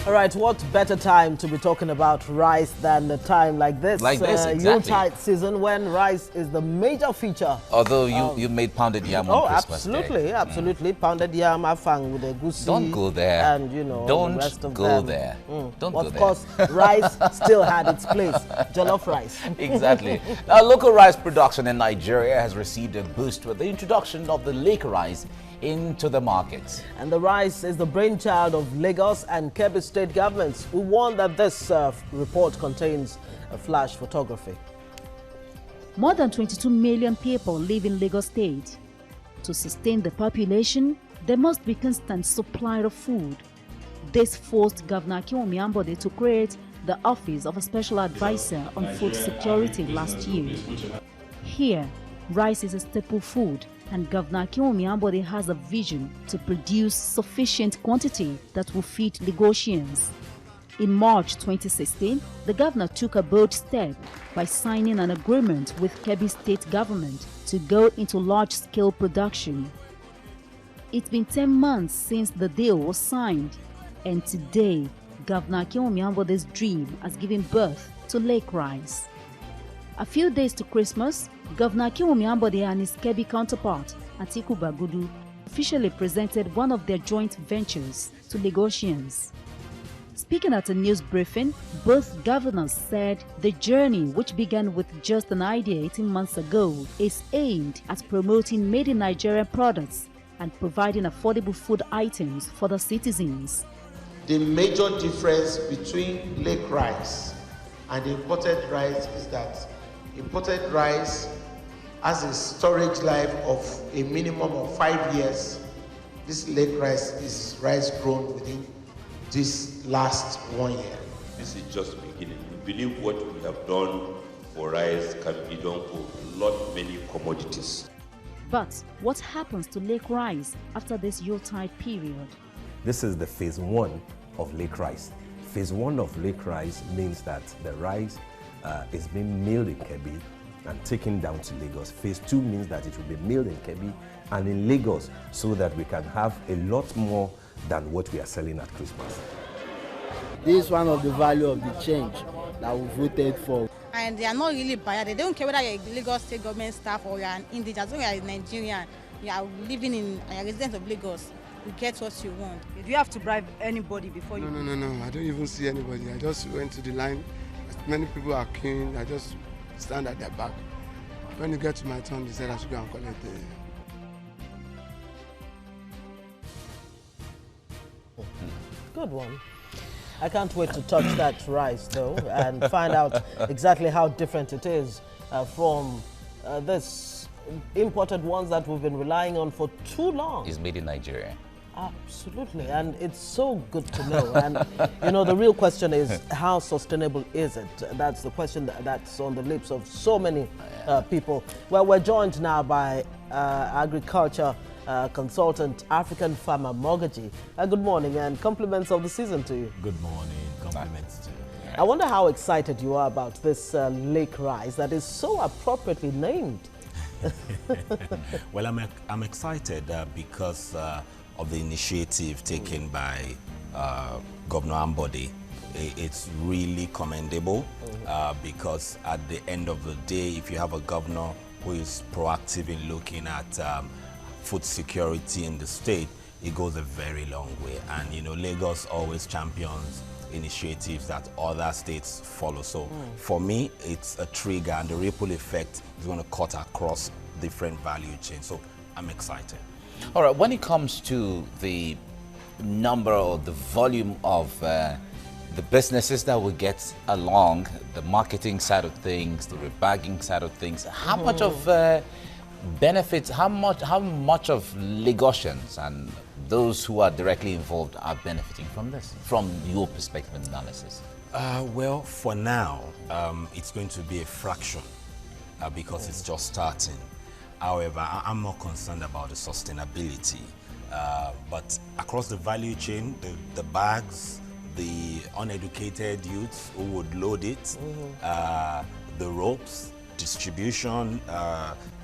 All right, what better time to be talking about rice than a time like this? Like this, exactly. Yuletide season when rice is the major feature. Although you made pounded yam on Christmas Day. Absolutely. Pounded yam, afang with a goosey. Don't go there. And, the rest of go them. there. Don't Of go there. course, rice still had its place. Jollof rice. Exactly. Now, local rice production in Nigeria has received a boost with the introduction of the lake rice into the markets. And the rice is the brainchild of Lagos and Kebbi state governments, who warn that this report contains a flash photography. More than 22 million people live in Lagos State. To sustain the population, there must be constant supply of food. This forced Governor Akinwumi Ambode to create the Office of a Special Advisor on Food Security last year. Here, rice is a staple food, and Governor Akinwumi Ambode has a vision to produce sufficient quantity that will feed Lagosians. In March 2016, the governor took a bold step by signing an agreement with Kebbi state government to go into large-scale production. It's been 10 months since the deal was signed, and today, Governor Akinwumi Ambode's dream has given birth to lake rice. A few days to Christmas, Governor Akinwumi Ambode and his Kebbi counterpart, Atiku Bagudu, officially presented one of their joint ventures to Lagosians. Speaking at a news briefing, both governors said the journey, which began with just an idea 18 months ago, is aimed at promoting made-in-Nigeria products and providing affordable food items for the citizens. The major difference between lake rice and imported rice is that imported rice has a storage life of a minimum of 5 years. This lake rice is rice grown within this last 1 year. This is just the beginning. We believe what we have done for rice can be done for many commodities. But what happens to lake rice after this Yuletide period? This is the phase 1 of lake rice. Phase 1 of lake rice means that the rice is being milled in Kebbi and taken down to Lagos. Phase 2 means that it will be milled in Kebbi and in Lagos, so that we can have a lot more than what we are selling at Christmas. This is one of the value of the change that we voted for. And they are not really biased. They don't care whether you're a Lagos state government staff or you're an indigenous. As long as you're a Nigerian, you are living in a resident of Lagos, you get what you want. Do you have to bribe anybody before you? No. I don't even see anybody. I just went to the line. Many people are queuing. I just stand at their back. When you get to my turn, they said I should go and collect the... Good one. I can't wait to touch that rice, though, and find out exactly how different it is from this imported ones that we've been relying on for too long. It's made in Nigeria. Absolutely, and it's so good to know. And the real question is, how sustainable is it? That's the question that's on the lips of so many people. Well, we're joined now by agriculture consultant, African farmer Mogaji. Good morning and compliments of the season to you. Good morning, compliments to you. I wonder how excited you are about this lake rice that is so appropriately named. Well, I'm excited because of the initiative taken by Governor Ambode. It's really commendable because at the end of the day, if you have a governor who is proactive in looking at food security in the state, it goes a very long way. And Lagos always champions initiatives that other states follow. So for me, it's a trigger, and the ripple effect is going to cut across different value chains. So I'm excited. All right, when it comes to the number or the volume of the businesses that will get along, the marketing side of things, the rebagging side of things, how much of benefits, how much of Lagosians and those who are directly involved are benefiting from this, from your perspective and analysis? Well, for now, it's going to be a fraction because it's just starting. However, I'm more concerned about the sustainability. But across the value chain, the bags, the uneducated youths who would load it, the ropes, distribution,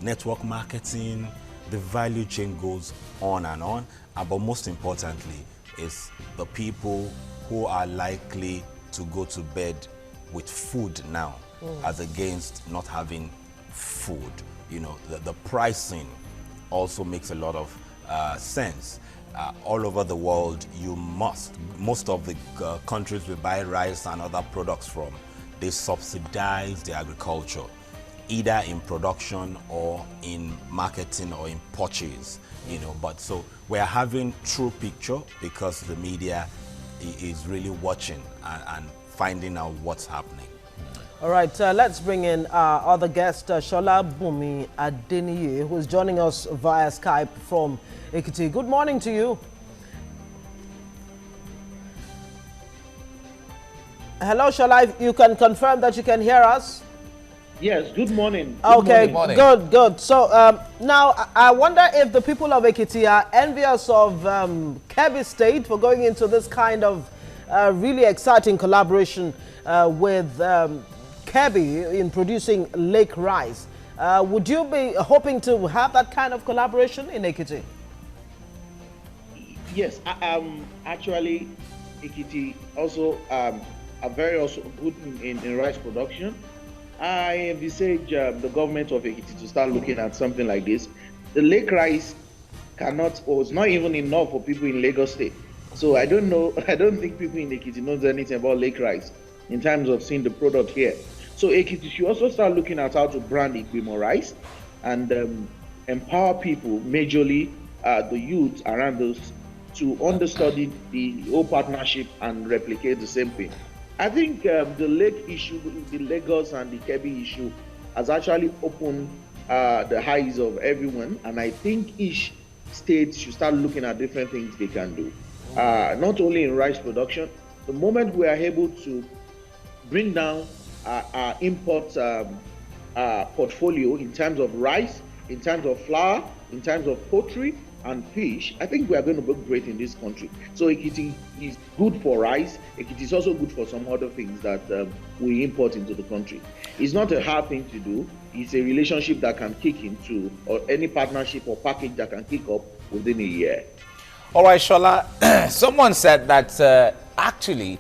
network marketing, the value chain goes on and on. But most importantly is the people who are likely to go to bed with food now, as against not having food. You know, the pricing also makes a lot of sense. All over the world, most of the countries we buy rice and other products from, they subsidize the agriculture, either in production or in marketing or in purchase, you know. But so we're having true picture because the media is really watching and finding out what's happening. All right, let's bring in our other guest, Solabunmi Adeniyi, who is joining us via Skype from Ekiti. Good morning to you. Hello, Shola, you can confirm that you can hear us? Yes, good morning. Okay, good morning. Good. So now I wonder if the people of Ekiti are envious of Kebbi State for going into this kind of really exciting collaboration with Kebbi in producing lake rice. Would you be hoping to have that kind of collaboration in Ekiti? Yes, actually, Ekiti also are very also good in rice production. I envisage the government of Ekiti to start looking at something like this. The lake rice is not even enough for people in Lagos State. So I don't think people in Ekiti knows anything about lake rice in terms of seeing the product here. So Ekiti should also start looking at how to brand Igbimo rice and empower people, majorly the youth around us, to understudy the whole partnership and replicate the same thing. I think the lake issue, the Lagos and the Kebbi issue, has actually opened the eyes of everyone, and I think each state should start looking at different things they can do. Not only in rice production, the moment we are able to bring down our import portfolio in terms of rice, in terms of flour, in terms of poultry and fish, I think we are going to be great in this country. So Ekiti is good for rice. Ekiti is also good for some other things that we import into the country. It's not a hard thing to do. It's a relationship that can kick into, or any partnership or package that can kick up within a year. All right, Shola, someone said that actually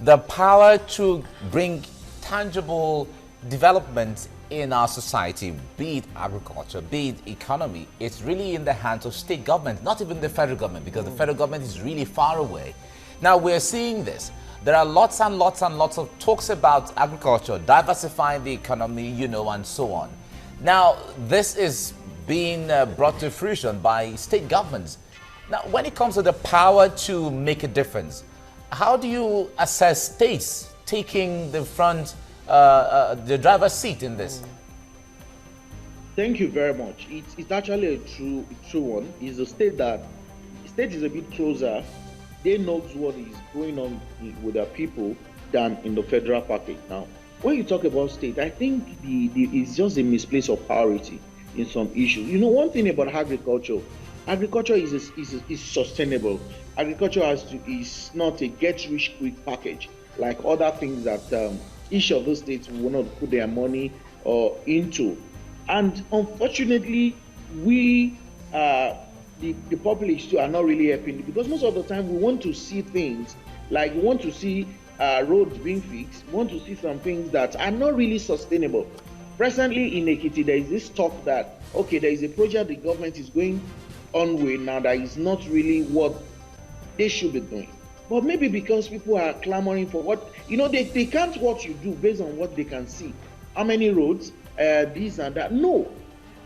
the power to bring tangible development in our society, be it agriculture, be it economy, it's really in the hands of state government, not even the federal government, because the federal government is really far away. Now we're seeing this. There are lots and lots and lots of talks about agriculture, diversifying the economy, you know, and so on. Now, this is being brought to fruition by state governments. Now, when it comes to the power to make a difference, how do you assess states taking the front, the driver's seat in this? Thank you very much. It's actually a true one. It's a state is a bit closer. They know what is going on with their people than in the federal package. Now, when you talk about state, I think it's just a misplace of priority in some issues. You know, one thing about agriculture is sustainable. Agriculture is not a get-rich-quick package like other things that each of those states will not put their money into. And unfortunately, we, the populace too, are not really helping, because most of the time we want to see things like we want to see roads being fixed, we want to see some things that are not really sustainable. Presently in Ekiti, there is this talk that, okay, there is a project the government is going on with now that is not really what they should be doing. But maybe because people are clamoring for what, you know, they can't what you do based on what they can see. How many roads, this and that. No.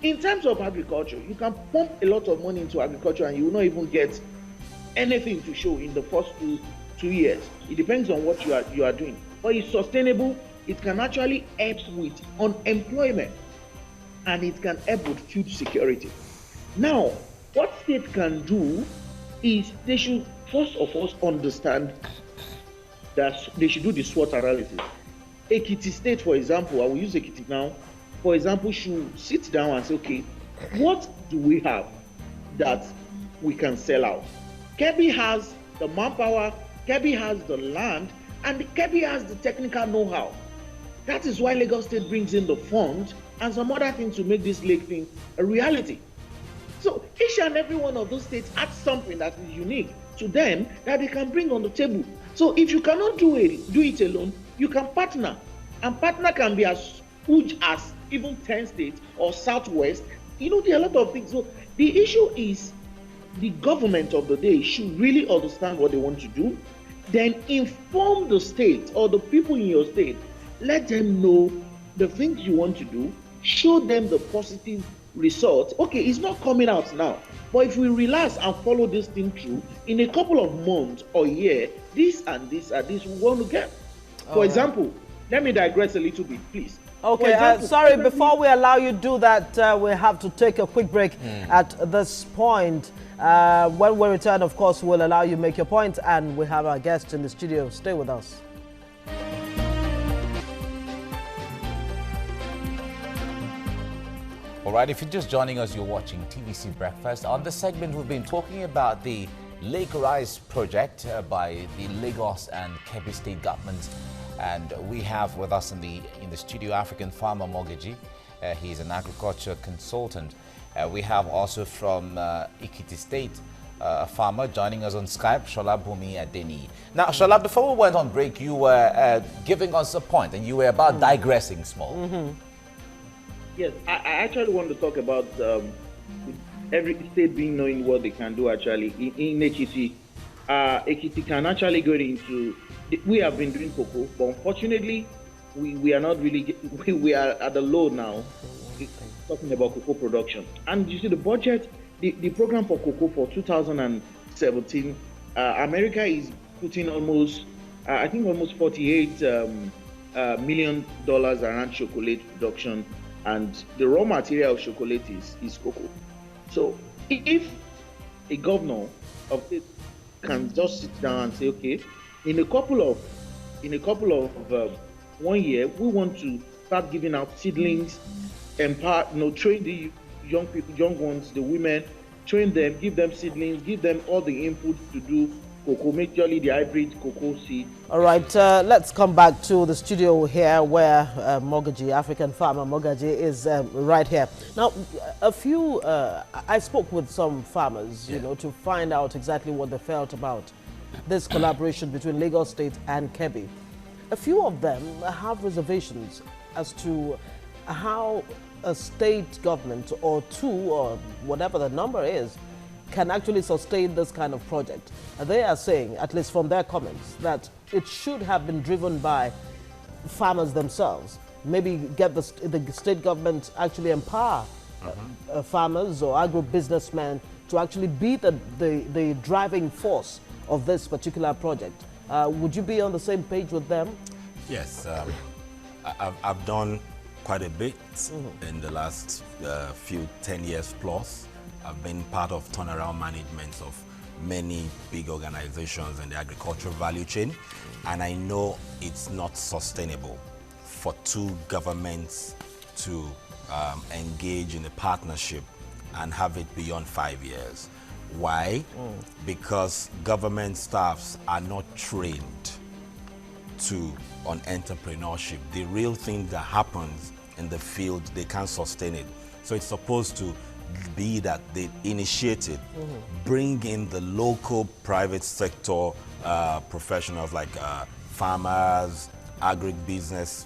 In terms of agriculture, you can pump a lot of money into agriculture and you will not even get anything to show in the first two years. It depends on what you are doing. But it's sustainable. It can actually help with unemployment, and it can help with food security. Now, what state can do is they should first of all understand that they should do the SWOT analysis. Ekiti State, for example, I will use Ekiti now, for example, should sit down and say, okay, what do we have that we can sell out? Kebbi has the manpower, Kebbi has the land, and Kebbi has the technical know-how. That is why Lagos State brings in the fund and some other things to make this lake thing a reality. So each and every one of those states adds something that is unique to them that they can bring on the table. So if you cannot do it alone, you can partner. And partner can be as huge as even 10 states or Southwest. You know, there are a lot of things. So the issue is the government of the day should really understand what they want to do, then inform the state or the people in your state. Let them know the things you want to do, show them the positive results. Okay, it's not coming out now, but if we relax and follow this thing through, in a couple of months or year, this and this and this we want to get. For example, let me digress a little bit, please. Okay, sorry, before we allow you to do that, we have to take a quick break at this point. When we return, of course, we'll allow you to make your point, and we have our guest in the studio. Stay with us. All right, if you're just joining us, you're watching TVC Breakfast. On this segment, we've been talking about the Lake-Rise project by the Lagos and Kebbi state governments. And we have with us in the studio African farmer Mogaji. He's an agriculture consultant. We have also from Ekiti State, a farmer joining us on Skype, Solabunmi Adeniyi. Now, Shola, before we went on break, you were giving us a point, and you were about digressing small. Yes, I actually want to talk about every state being knowing what they can do actually. In Ekiti, Ekiti can actually go into, we have been doing cocoa, but unfortunately, we are not really, we are at the low now, talking about cocoa production. And you see the budget, the program for cocoa for 2017, America is putting almost, I think almost $48 million around chocolate production. And the raw material of chocolate is cocoa. So if a governor of it can just sit down and say, okay, in a couple of 1 year, we want to start giving out seedlings, empower, train the young people, young ones, the women, train them, give them seedlings, give them all the inputs to do cocoa, majorly the hybrid cocoa seed. All right, let's come back to the studio here where Mogaji, African farmer Mogaji, is right here. Now, I spoke with some farmers, you know, to find out exactly what they felt about this collaboration between Lagos State and Kebbi. A few of them have reservations as to how a state government or two or whatever the number is can actually sustain this kind of project. They are saying, at least from their comments, that it should have been driven by farmers themselves. Maybe get the state government actually empower farmers or agro-businessmen to actually be the driving force of this particular project. Would you be on the same page with them? Yes, I've done quite a bit in the last few 10 years plus. I've been part of turnaround management of many big organizations in the agricultural value chain, and I know it's not sustainable for two governments to engage in a partnership and have it beyond 5 years. Why? Because government staffs are not trained on entrepreneurship. The real thing that happens in the field, they can't sustain it. So it's supposed to be that they initiate it, bring in the local private sector professionals like farmers, agribusinesses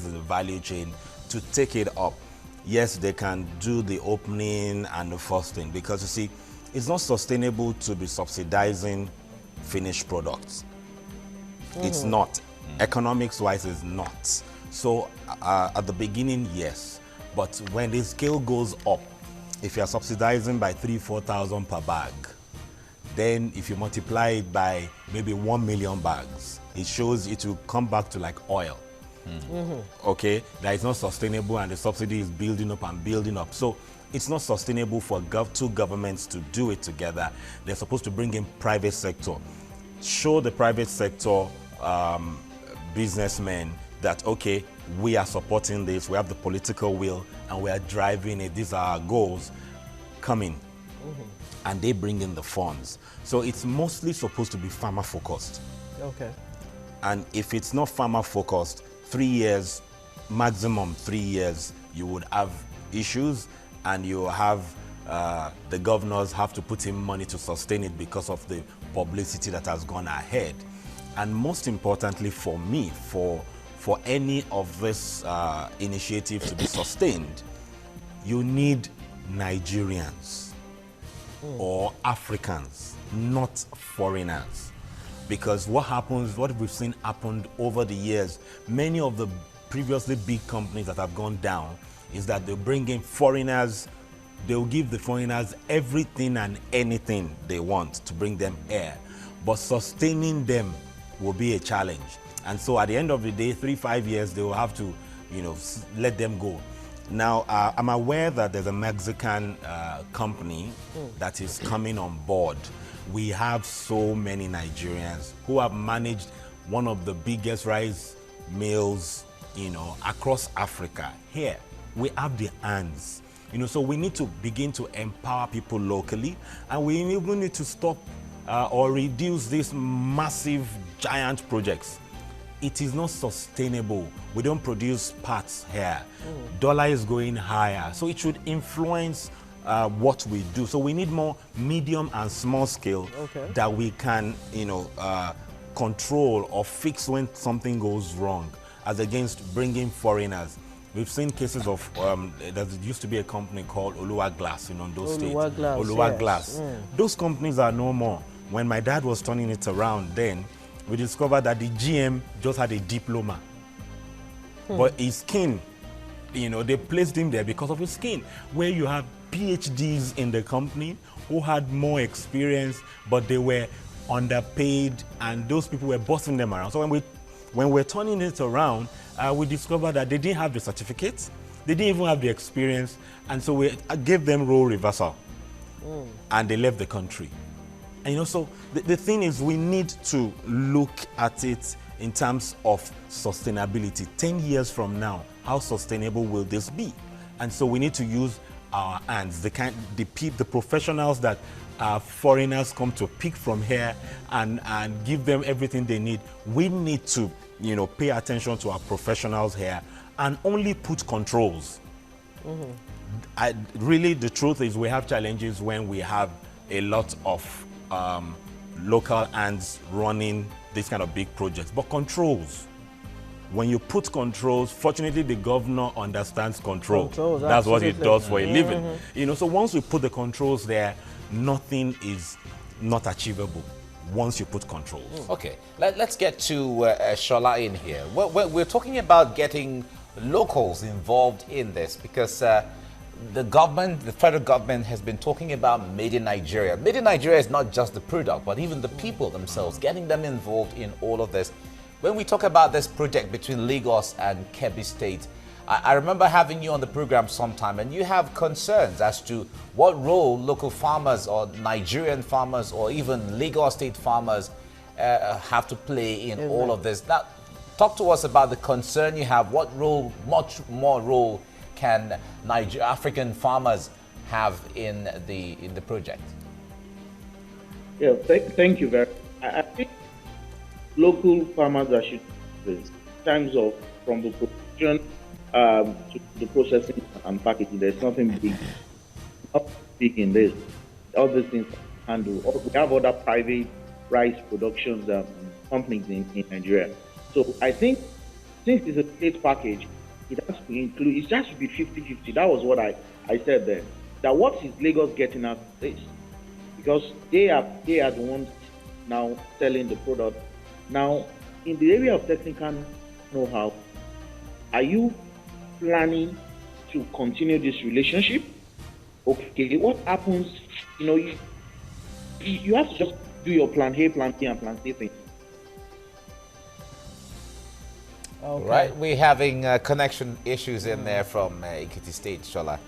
in the value chain to take it up. Yes, they can do the opening and the first thing, because you see, it's not sustainable to be subsidizing finished products. It's not. Economics-wise, it's not. So at the beginning, yes. But when the scale goes up, if you're subsidizing by 3,000–4,000 per bag, then if you multiply it by maybe 1 million bags, it shows it will come back to like oil. Okay, that is not sustainable, and the subsidy is building up and building up. So it's not sustainable for two governments to do it together. They're supposed to bring in private sector, show the private sector businessmen that, okay, we are supporting this, we have the political will, and we are driving it, these are our goals, come in. And they bring in the funds. So it's mostly supposed to be farmer focused. Okay. And if it's not farmer focused, 3 years, maximum 3 years, you would have issues, and you have the governors have to put in money to sustain it because of the publicity that has gone ahead. And most importantly for me, for any of this initiative to be sustained, you need Nigerians or Africans, not foreigners. Because what we've seen happened over the years, many of the previously big companies that have gone down, is that they bring in foreigners, they'll give the foreigners everything and anything they want to bring them here. But sustaining them will be a challenge. And so at the end of the day, 3-5 years, they will have to, let them go. Now, I'm aware that there's a Mexican company that is coming on board. We have so many Nigerians who have managed one of the biggest rice mills, across Africa. Here, we have the hands. So we need to begin to empower people locally, and we even need to stop or reduce these massive, giant projects. It is not sustainable. We don't produce parts here. Dollar is going higher, so it should influence what we do. So we need more medium and small scale that we can, control or fix when something goes wrong, as against bringing foreigners. We've seen cases of, there used to be a company called Oluwa Glass in Ondo State. Oluwa Glass. Those companies are no more. When my dad was turning it around then, we discovered that the GM just had a diploma. But his skin, they placed him there because of his skin. Where you have PhDs in the company who had more experience, but they were underpaid, and those people were bossing them around. So when we're turning it around, we discovered that they didn't have the certificates, they didn't even have the experience, and so we gave them role reversal, and they left the country. And so the thing is, we need to look at it in terms of sustainability. 10 years from now, how sustainable will this be? And so we need to use our hands, the professionals that foreigners come to pick from here and give them everything they need. We need to, pay attention to our professionals here and only put controls. Really, the truth is we have challenges when we have a lot of local hands running these kind of big projects. But controls, when you put controls, fortunately the governor understands control. That's what he does for a living. So once we put the controls there, nothing is not achievable once you put controls. Okay, let's get to Shola in here. We're talking about getting locals involved in this because the federal government has been talking about Made in Nigeria. Made in Nigeria is not just the product, but even the people themselves, getting them involved in all of this. When we talk about this project between Lagos and Kebbi State, I remember having you on the program sometime, and you have concerns as to what role local farmers or Nigerian farmers or even Lagos State farmers have to play in all of this. Now, talk to us about the concern you have. What role, much more role, can African farmers have in the project? Yeah, thank you very much. I think local farmers are should in terms of from the production to the processing and packaging. There's nothing big in this. All these things handle. We have other private rice productions companies in Nigeria. So I think since it's a state package, it has to include, it has to be 50-50. That was what I said there. That what is Lagos getting out of this? Because they are the ones now selling the product. Now, in the area of technical know-how, are you planning to continue this relationship? Okay, what happens, you have to just do your plan A, plan B, and plan C thing. Okay. Right, we're having connection issues in there from Ekiti State, Shola.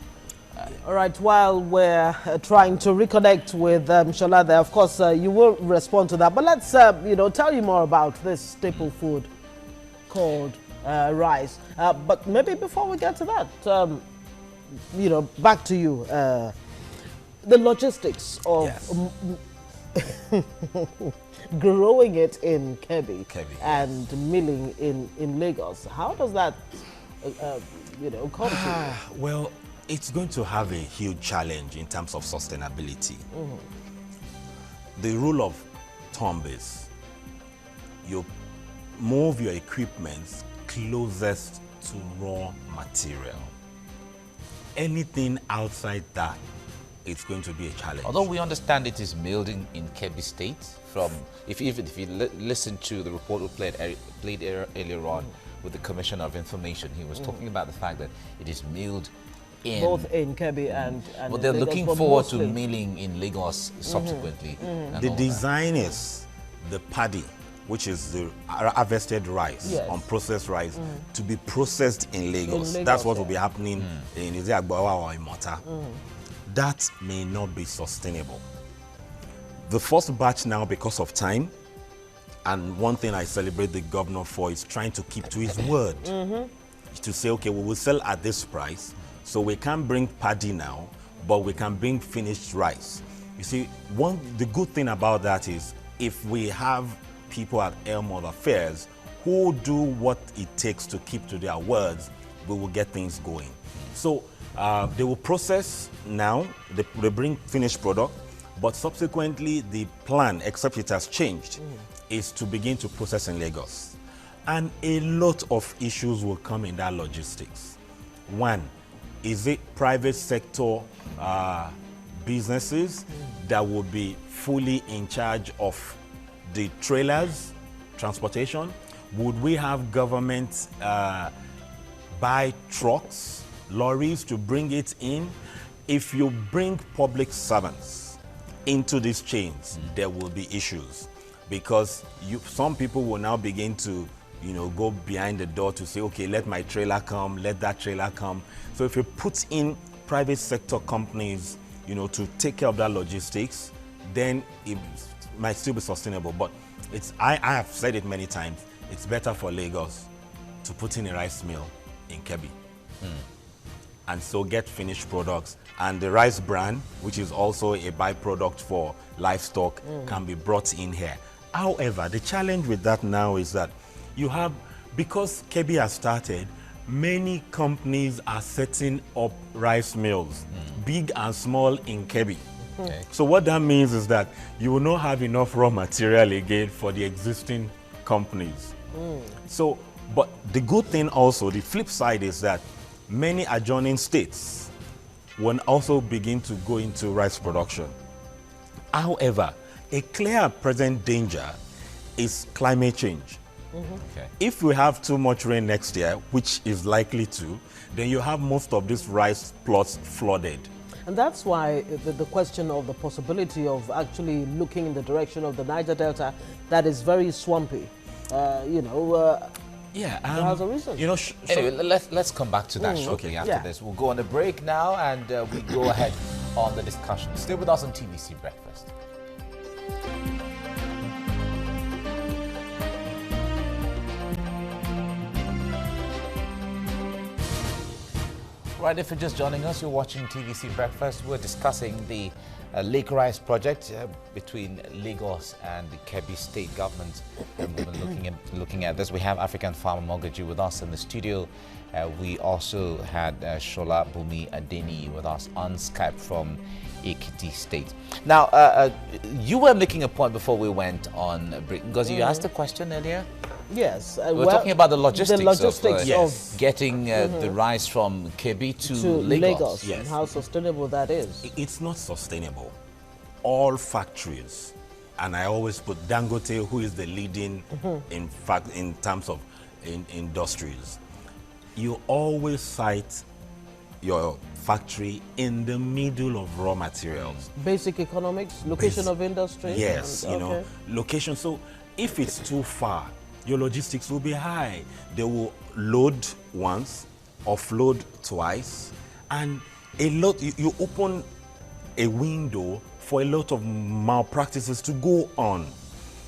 All right, while we're trying to reconnect with Shola there, of course, you will respond to that. But let's, tell you more about this staple food called rice. But maybe before we get to that, back to you. The logistics of growing it in Kebbi and milling in Lagos. How does that, come to? Well, it's going to have a huge challenge in terms of sustainability. The rule of thumb is you move your equipment closest to raw material. Anything outside that, it's going to be a challenge. Although we understand it is milled in Kebbi State, from if you listen to the report we played earlier on with the Commissioner of Information, he was talking about the fact that it is milled in both in Kebbi and but they're Lagos, looking but forward to mostly milling in Lagos subsequently. And The all design is the paddy, which is the harvested rice, Yes. unprocessed rice, to be processed in Lagos. Lagos, That's what will yeah. be happening in Agbawa or in Mota. That may not be sustainable. The first batch now, because of time, and one thing I celebrate the governor for is trying to keep to his word. To say, okay, we will sell at this price, so we can't bring paddy now, but we can bring finished rice. You see, the good thing about that is if we have people at Elmwood Affairs who do what it takes to keep to their words, we will get things going. So they will process now, they bring finished product, but subsequently the plan, except it has changed, is to begin to process in Lagos. And a lot of issues will come in that logistics. One, is it private sector businesses that will be fully in charge of the trailers, transportation? Would we have government buy trucks, lorries to bring it in? If you bring public servants into these chains, there will be issues, because some people will now begin to go behind the door to say, okay, let my trailer come, let that trailer come. So if you put in private sector companies, to take care of that logistics, then it might still be sustainable. But I have said it many times, it's better for Lagos to put in a rice mill in Kebbi. And so get finished products. And the rice bran, which is also a byproduct for livestock, can be brought in here. However, the challenge with that now is that because Kebbi has started, many companies are setting up rice mills, big and small, in Kebbi. Okay. So what that means is that you will not have enough raw material again for the existing companies. So, but the good thing also, the flip side is that many adjoining states will also begin to go into rice production. However, a clear present danger is climate change. Okay. If we have too much rain next year, which is likely to, then you have most of these rice plots flooded. And that's why the question of the possibility of actually looking in the direction of the Niger Delta that is very swampy, has a reason. Anyway, let's come back to that shortly after this. We'll go on a break now, and we go ahead on the discussion. Stay with us on TVC Breakfast. Right, if you're just joining us, you're watching TVC Breakfast. We're discussing the Lake Rice project between Lagos and the Kebbi state government. And we've been looking at this. We have African farmer Mogaji with us in the studio. We also had Solabunmi Adeniyi with us on Skype from Ekiti State. Now, you were making a point before we went on break, because you asked a question earlier. Yes. We're talking about the logistics of getting the rice from Kebbi to Lagos. Yes. And how sustainable that is. It's not sustainable. All factories, and I always put Dangote, who is the leading, in fact, in terms of industries, you always cite your factory in the middle of raw materials. Basic economics, location of industry. Yes, location. So if it's too far, your logistics will be high. They will load once, offload twice, and you open a window for a lot of malpractices to go on.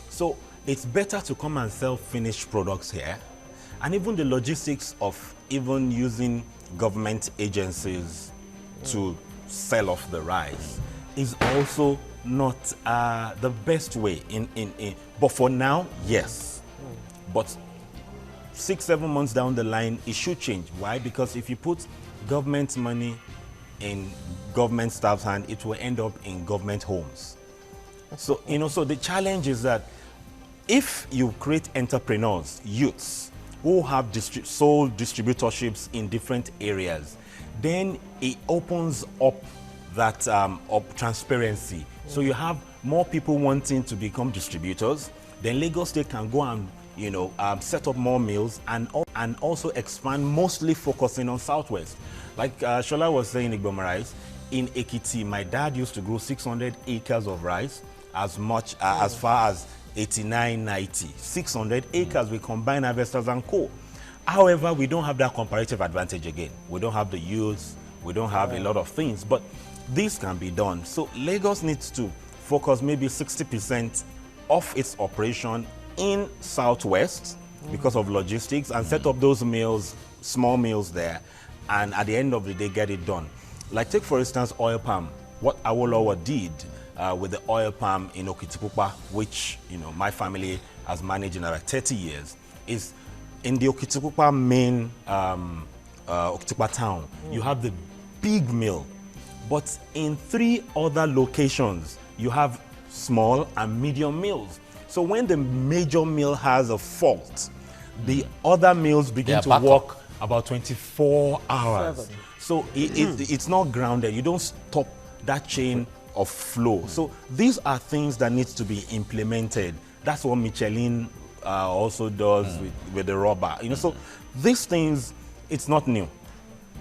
So it's better to come and sell finished products here. And even the logistics of even using government agencies to sell off the rice is also not the best way. But for now, yes. But 6-7 months down the line, it should change. Why? Because if you put government money in government staff's hand, it will end up in government homes. So, so the challenge is that if you create entrepreneurs, youths, who have sole distributorships in different areas, then it opens up that transparency. So you have more people wanting to become distributors, then Lagos State can go and set up more mills and also expand, mostly focusing on Southwest. Like Shola was saying, Igboma rice, in Ekiti, my dad used to grow 600 acres of rice, as far as 89, 90, 600 acres with combined harvesters and co. However, we don't have that comparative advantage again. We don't have the youths, we don't have a lot of things, but this can be done. So Lagos needs to focus maybe 60% of its operation in Southwest because of logistics, and set up those mills, small mills there, and at the end of the day get it done. Like take for instance oil palm. What Awolowo did with the oil palm in Okitipupa, which my family has managed in about 30 years, is in the Okitipupa main Okitipupa town, you have the big mill, but in 3 other locations you have small and medium mills. So when the major mill has a fault, the other mills begin to work about 24 hours. So it's not grounded. You don't stop that chain of flow. So these are things that needs to be implemented. That's what Michelin also does with the rubber. So these things, it's not new.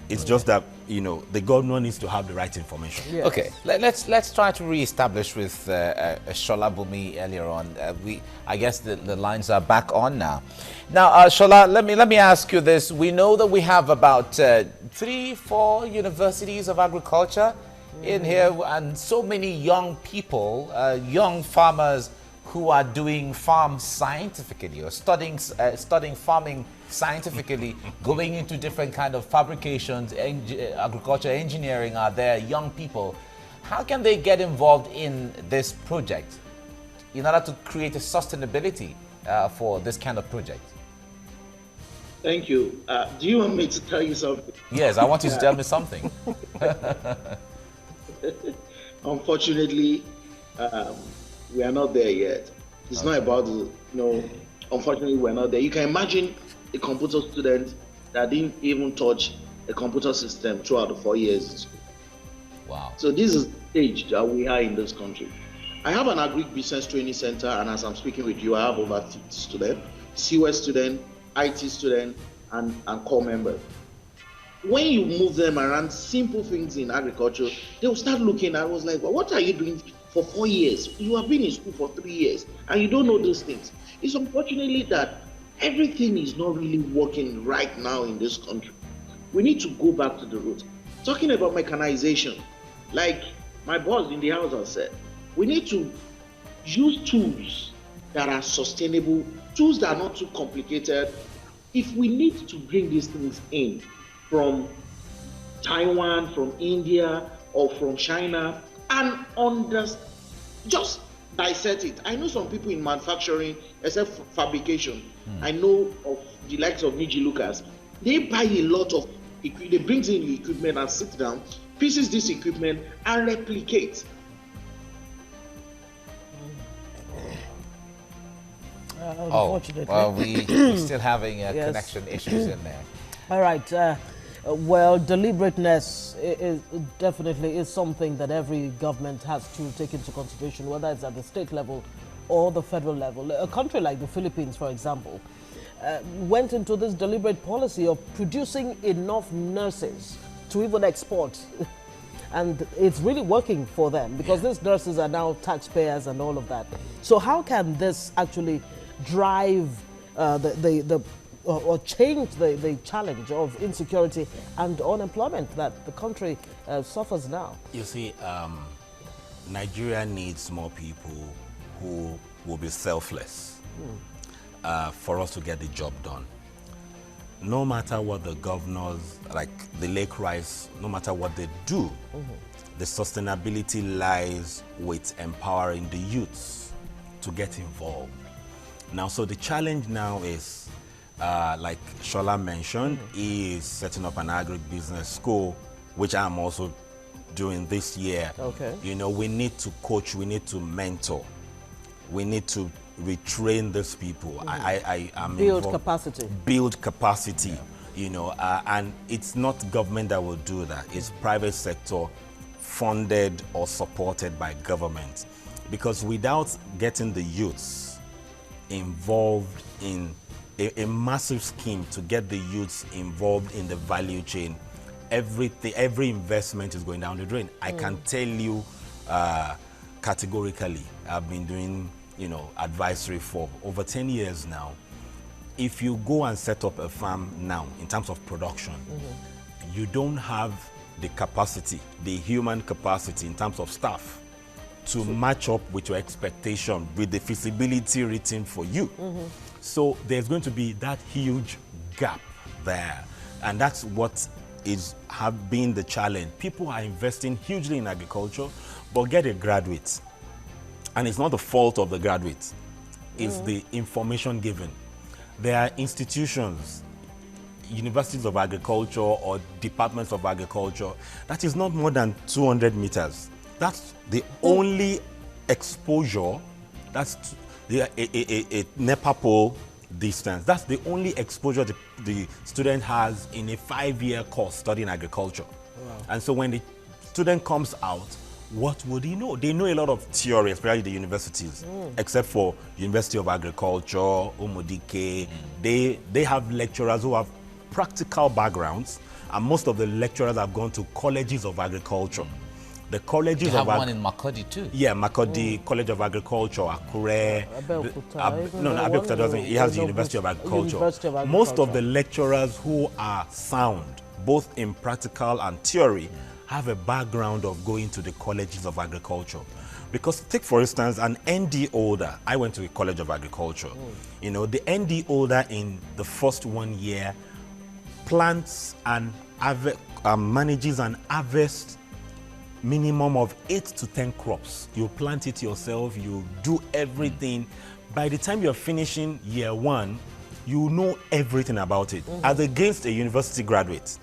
It's just that the governor needs to have the right information. Yes. Okay, let's try to re-establish with Solabunmi earlier on. I guess the lines are back on now. Now, Shola, let me ask you this. We know that we have about 3-4 universities of agriculture in here, and so many young people, young farmers who are doing farm scientifically or studying farming scientifically, going into different kind of fabrications, agriculture, engineering are there, young people. How can they get involved in this project in order to create a sustainability for this kind of project? Thank you. Do you want me to tell you something? Yes, I want you to tell me something. Unfortunately, we are not there yet. It's not about unfortunately we're not there. You can imagine a computer student that didn't even touch a computer system throughout the 4 years in school. Wow. So this is the stage that we are in this country. I have an agri-business training center, and as I'm speaking with you, I have over 50 students, CWS students, IT students, and core members. When you move them around simple things in agriculture, they will start looking. I was like, well, what are you doing for 4 years? You have been in school for 3 years, and you don't know those things. It's unfortunately that everything is not really working right now in this country. We need to go back to the roots. Talking about mechanization, like my boss in the house has said, we need to use tools that are sustainable, tools that are not too complicated. If we need to bring these things in from Taiwan, from India, or from China, and just dissect it. I know some people in manufacturing, except fabrication. I know of the likes of Niji Lucas. They buy a lot of equipment, they bring in the equipment and sit down, pieces this equipment and replicate. Unfortunately. Well, we're still having connection issues in there. All right. Well, deliberateness is definitely something that every government has to take into consideration, whether it's at the state level or the federal level. A country like the Philippines, for example, went into this deliberate policy of producing enough nurses to even export. And it's really working for them because these nurses are now taxpayers and all of that. So how can this actually drive or change the challenge of insecurity and unemployment that the country suffers now? You see, Nigeria needs more people who will be selfless for us to get the job done. No matter what the governors, like the Lake Rice, no matter what they do, the sustainability lies with empowering the youths to get involved. Now, so the challenge now is, like Shola mentioned, is setting up an agribusiness school, which I'm also doing this year. Okay. You know, we need to coach, we need to mentor, we need to retrain these people. I'm build capacity. Build capacity, you know, and it's not government that will do that. It's private sector funded or supported by government. Because without getting the youths involved in a massive scheme to get the youths involved in the value chain, every investment is going down the drain. I can tell you categorically, I've been doing, you know, advisory for over 10 years now. If you go and set up a farm now in terms of production, you don't have the capacity, the human capacity in terms of staff to match up with your expectation, with the feasibility written for you. So there's going to be that huge gap there. And that's what have been the challenge. People are investing hugely in agriculture, but get a graduate. And it's not the fault of the graduate. It's the information given. There are institutions, universities of agriculture or departments of agriculture, that is not more than 200 meters. That's the only exposure, that's a NEPA pole distance. That's the only exposure the student has in a 5-year course studying agriculture. Wow. And so when the student comes out, what would he know? They know a lot of theory, especially the universities, except for University of Agriculture, Umudike. They have lecturers who have practical backgrounds, and most of the lecturers have gone to colleges of agriculture. The colleges you have one in Makurdi too. Yeah, Makurdi College of Agriculture, Akure. Abeokuta doesn't. He has the University of Agriculture. Most of the lecturers who are sound, both in practical and theory, have a background of going to the colleges of agriculture. Because take for instance an ND holder. I went to a college of agriculture. You know, the ND holder in the first 1 year plants and manages and harvests minimum of 8 to 10 crops. You plant it yourself, you do everything. By the time you're finishing year 1, you know everything about it, as against a university graduate.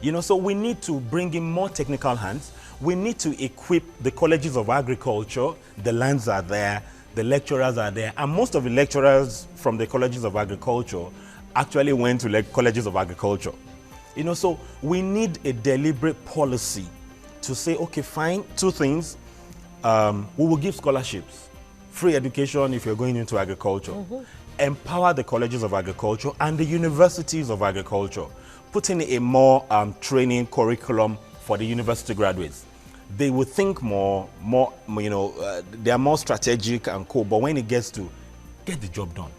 You know, so we need to bring in more technical hands. We need to equip the colleges of agriculture. The lands are there, the lecturers are there, and most of the lecturers from the colleges of agriculture actually went to colleges of agriculture. You know, so we need a deliberate policy to say, okay, fine, 2 things. We will give scholarships, free education if you're going into agriculture, empower the colleges of agriculture and the universities of agriculture, put in a more training curriculum for the university graduates. They will think more, you know, they are more strategic and cool, but when it gets to get the job done,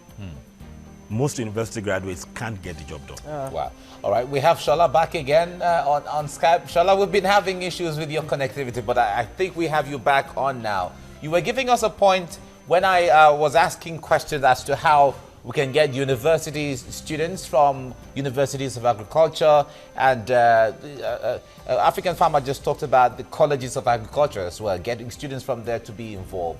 most university graduates can't get the job done. Wow. All right, we have Shola back again on Skype. Shola, we've been having issues with your connectivity, but I think we have you back on now. You were giving us a point when I was asking questions as to how we can get students from universities of agriculture, and African Farmer just talked about the colleges of agriculture as well, getting students from there to be involved.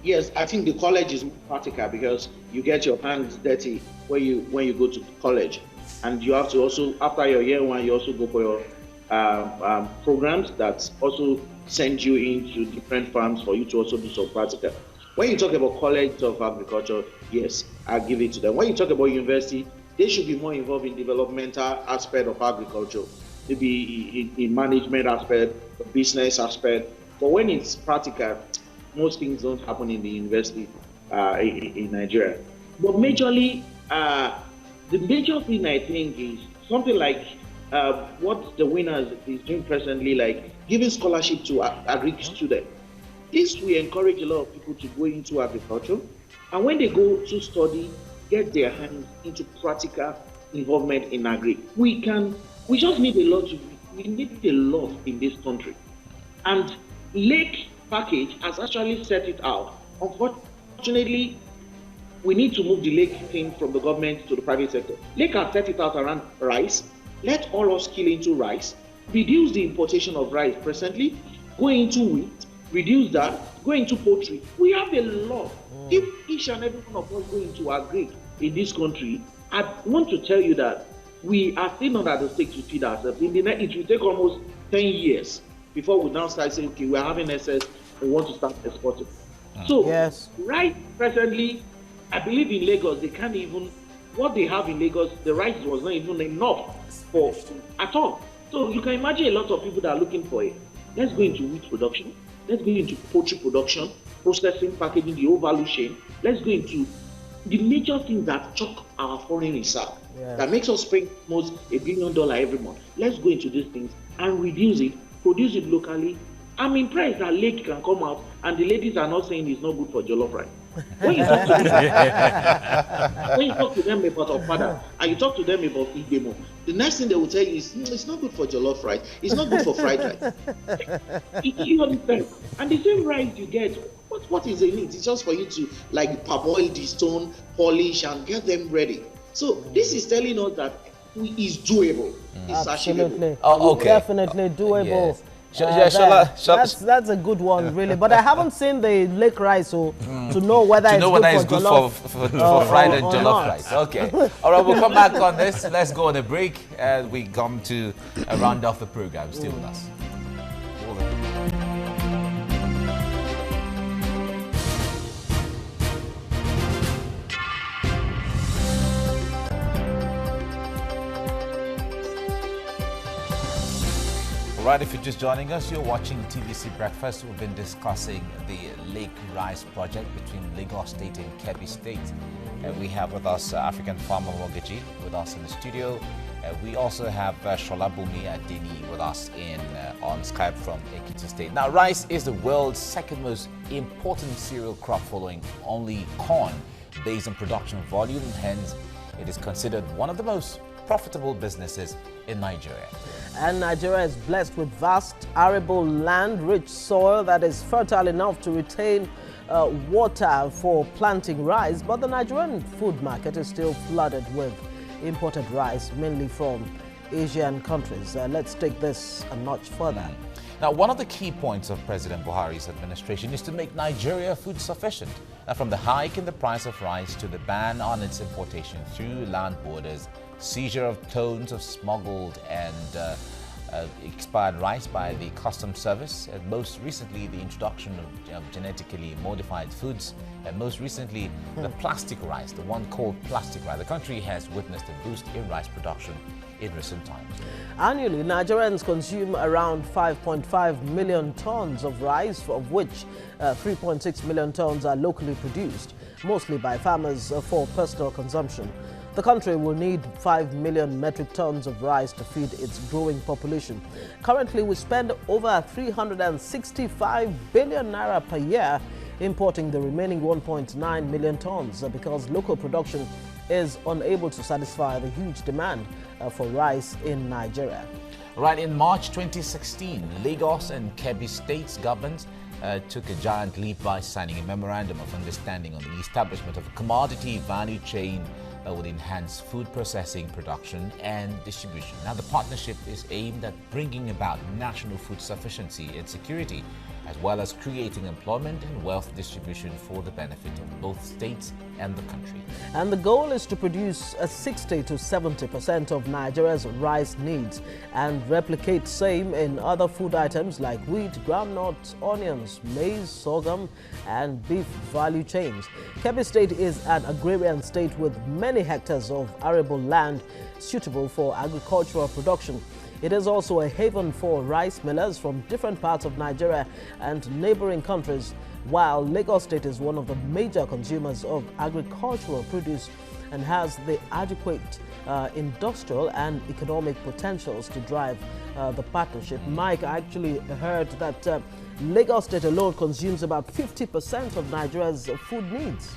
Yes, I think the college is practical because you get your hands dirty when you go to college, and you have to also, after your year 1, you also go for your programs that also send you into different farms for you to also do some practical. When you talk about college of agriculture, yes, I give it to them. When you talk about university, they should be more involved in developmental aspect of agriculture, maybe in management aspect, the business aspect. But when it's practical, most things don't happen in the university in Nigeria. But majorly, the major thing I think is something like what the winners is doing presently, like giving scholarship to agri students. This will encourage a lot of people to go into agriculture, and when they go to study, get their hands into practical involvement in agri. We just need a lot. We need a lot in this country, and Lake package has actually set it out. Unfortunately, we need to move the Lake thing from the government to the private sector. Lake has set it out around rice. Let all us skill into rice, reduce the importation of rice presently, go into wheat, reduce that, go into poultry. We have a lot. If each and every one of us go into agri in this country, I want to tell you that we are still not at the stage to feed ourselves. In the next, it will take almost 10 years before we now start saying, okay, we're having excess, we want to start exporting. So, right presently, I believe in Lagos, they can't even, what they have in Lagos, the rice was not even enough for at all. So you can imagine a lot of people that are looking for it. Let's go into wheat production. Let's go into poultry production, processing, packaging, the whole value chain. Let's go into the major things that choke our foreign reserve, that makes us spend almost $1 billion every month. Let's go into these things and reduce it, produce it locally. I'm impressed that lake can come out and the ladies are not saying it's not good for jollof rice. When you talk to them, about Okpada and you talk to them about Idemo, the next thing they will tell you is, it's not good for jollof rice, it's not good for fried rice. You understand? And the same rice you get, what is in it? It's just for you to like parboil the stone, polish and get them ready. So this is telling us that it's doable. It's achievable. Definitely doable. Yes. That's a good one, really. But I haven't seen the lake rice to know whether it's good for fried and jollof rice. Okay. All right, we'll come back on this. Let's go on a break. We come to a round off the program. Stay with us. Right, if you're just joining us, you're watching TVC Breakfast. We've been discussing the Lake Rice project between Lagos State and Kebbi State. We have with us African farmer Mogaji with us in the studio. We also have Solabunmi Adeniyi with us on Skype from Ekiti State. Now, rice is the world's second most important cereal crop following only corn based on production volume. Hence, it is considered one of the most profitable businesses in Nigeria. And Nigeria is blessed with vast arable land, rich soil that is fertile enough to retain water for planting rice. But the Nigerian food market is still flooded with imported rice, mainly from Asian countries. Let's take this a notch further. Now, one of the key points of President Buhari's administration is to make Nigeria food sufficient. Now, from the hike in the price of rice to the ban on its importation through land borders, seizure of tons of smuggled and expired rice by the customs service, and most recently the introduction of genetically modified foods, and most recently the plastic rice, the one called plastic rice. The country has witnessed a boost in rice production in recent times. Annually, Nigerians consume around 5.5 million tons of rice, of which 3.6 million tons are locally produced, mostly by farmers for personal consumption. The country will need 5 million metric tons of rice to feed its growing population. Currently, we spend over 365 billion naira per year importing the remaining 1.9 million tons because local production is unable to satisfy the huge demand for rice in Nigeria. Right, in March 2016, Lagos and Kebbi states governments took a giant leap by signing a memorandum of understanding on the establishment of a commodity value chain that would enhance food processing, production and distribution. Now, the partnership is aimed at bringing about national food sufficiency and security, as well as creating employment and wealth distribution for the benefit of both states and the country. And the goal is to produce 60 to 70% of Nigeria's rice needs and replicate same in other food items like wheat, groundnuts, onions, maize, sorghum and beef value chains. Kebbi State is an agrarian state with many hectares of arable land suitable for agricultural production. It is also a haven for rice millers from different parts of Nigeria and neighboring countries, while Lagos State is one of the major consumers of agricultural produce and has the adequate industrial and economic potentials to drive the partnership. Mike, I actually heard that Lagos State alone consumes about 50% of Nigeria's food needs.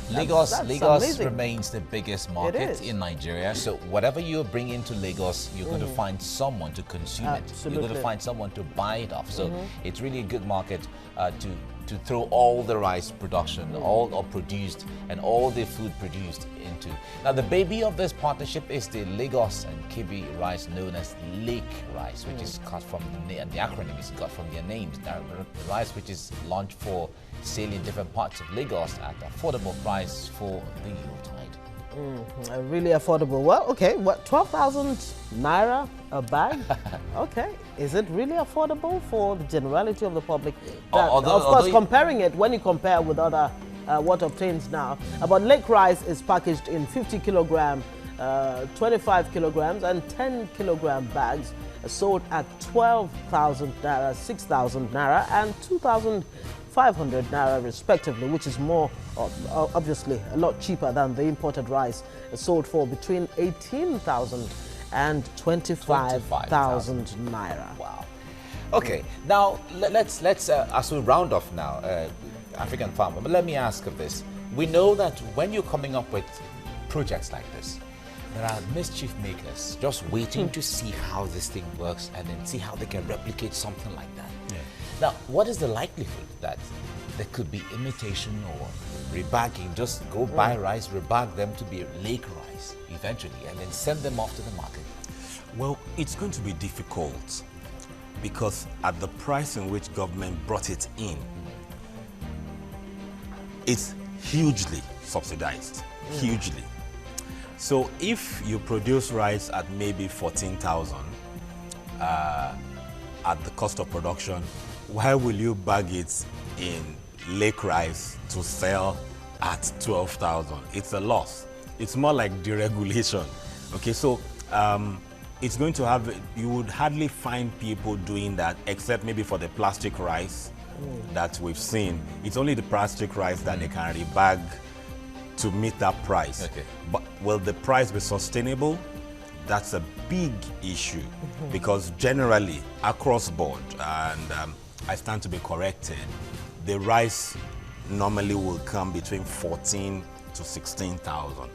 Lagos remains the biggest market in Nigeria. So whatever you bring into Lagos, you're going to find someone to consume it. You're going to find someone to buy it off. So it's really a good market to throw all the rice production, all produced and all the food produced into. Now, the baby of this partnership is the Lagos and Kebbi rice known as Lake Rice, which is cut from the acronym is got from their names. Now, the rice which is launched for sale in different parts of Lagos at affordable price for the Yuletide. Really affordable. Well, okay, what, 12,000 naira a bag? Okay, is it really affordable for the generality of the public? Of course, comparing it, when you compare with other what obtains now, but lake rice is packaged in 50 kilogram, 25 kilograms, and 10 kilogram bags, sold at 12,000 naira, 6,000 naira, and 2,500 naira respectively, which is more obviously a lot cheaper than the imported rice, sold for between 18,000 and 25,000 naira. Wow. Okay, now let's as we round off now, African farmer, but let me ask of this. We know that when you're coming up with projects like this, there are mischief makers just waiting to see how this thing works and then see how they can replicate something like that. Yeah. Now, what is the likelihood that there could be imitation or rebagging? Just go buy rice, rebag them to be lake rice eventually, and then send them off to the market? Well, it's going to be difficult because at the price in which government brought it in, it's hugely subsidized, hugely. So if you produce rice at maybe 14,000 at the cost of production, why will you bag it in lake rice to sell at 12,000? It's a loss. It's more like deregulation. Okay, so it's going to have, you would hardly find people doing that except maybe for the plastic rice that we've seen. It's only the plastic rice that they can rebag to meet that price. Okay. But will the price be sustainable? That's a big issue because generally across board, and I stand to be corrected, the rice normally will come between 14 to 16,000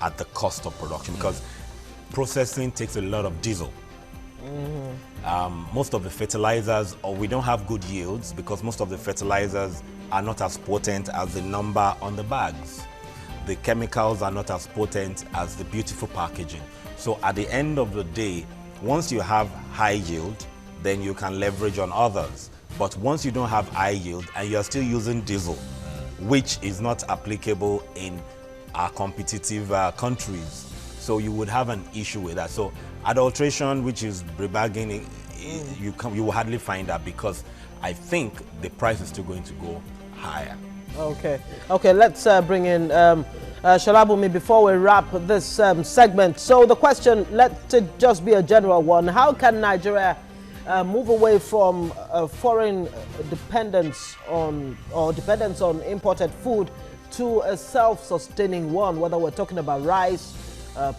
at the cost of production because processing takes a lot of diesel. Most of the fertilizers, or we don't have good yields because most of the fertilizers are not as potent as the number on the bags. The chemicals are not as potent as the beautiful packaging. So at the end of the day, once you have high yield, then you can leverage on others. But once you don't have high yield and you're still using diesel, which is not applicable in our competitive countries, so you would have an issue with that. So adulteration, which is rebagging, you will hardly find that because I think the price is still going to go higher. Okay, let's bring in Solabunmi before we wrap this segment. So the question, let it just be a general one. How can Nigeria move away from foreign dependence on imported food to a self-sustaining one, whether we're talking about rice,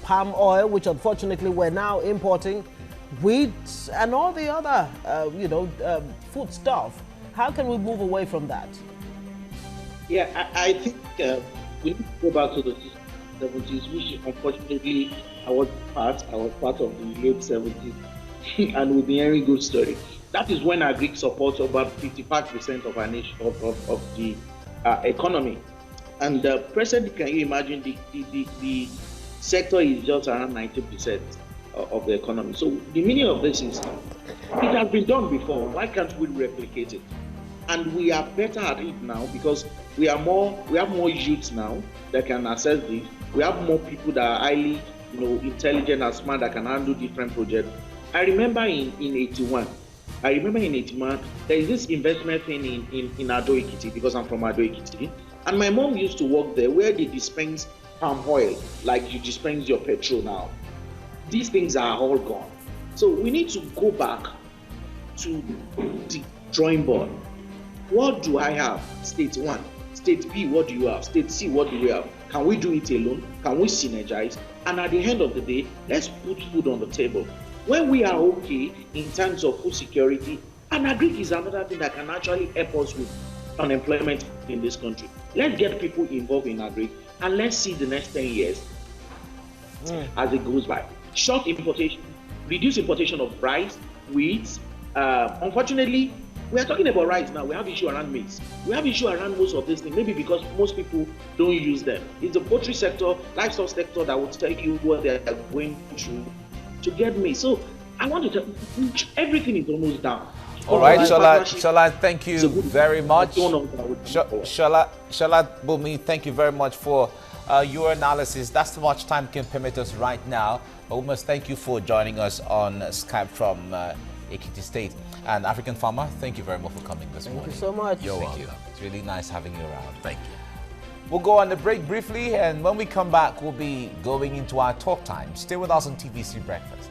palm oil, which unfortunately we're now importing, wheat, and all the other, food stuff? How can we move away from that? Yeah, I think we need to go back to the 70s, which unfortunately I was part of the late 70s, and we've been hearing good story. That is when our Greek supports about 55% of our nation of the economy. And presently, can you imagine the sector is just around 90% of the economy. So the meaning of this is, it has been done before. Why can't we replicate it? And we are better at it now because we have more youths now that can access this. We have more people that are highly, intelligent and smart that can handle different projects. I remember in 81, there is this investment thing in Ado-Ekiti, because I'm from Ado-Ekiti, and my mom used to work there where they dispense palm oil like you dispense your petrol now. These things are all gone. So we need to go back to the drawing board. What do I have? State 1. State B, what do you have? State C, what do we have? Can we do it alone? Can we synergize? And at the end of the day, let's put food on the table. When we are okay in terms of food security, and agri is another thing that can actually help us with unemployment in this country. Let's get people involved in agri, and let's see the next 10 years as it goes by. Short importation, reduce importation of rice, wheat. Unfortunately, we are talking about rice now. We have issue around maize. We have issue around most of these things, maybe because most people don't use them. It's the poultry sector, livestock sector that will tell you what they are going through to get maize. So I want to tell you, everything is almost down. All right, Shola, thank you very much. Solabunmi, thank you very much for your analysis. That's too much time can permit us right now. But we must thank you for joining us on Skype from Ekiti State. And African Farmer, thank you very much for coming this morning. Thank you so much. You're welcome. It's really nice having you around. Thank you. We'll go on the break briefly, and when we come back, we'll be going into our talk time. Stay with us on TVC Breakfast.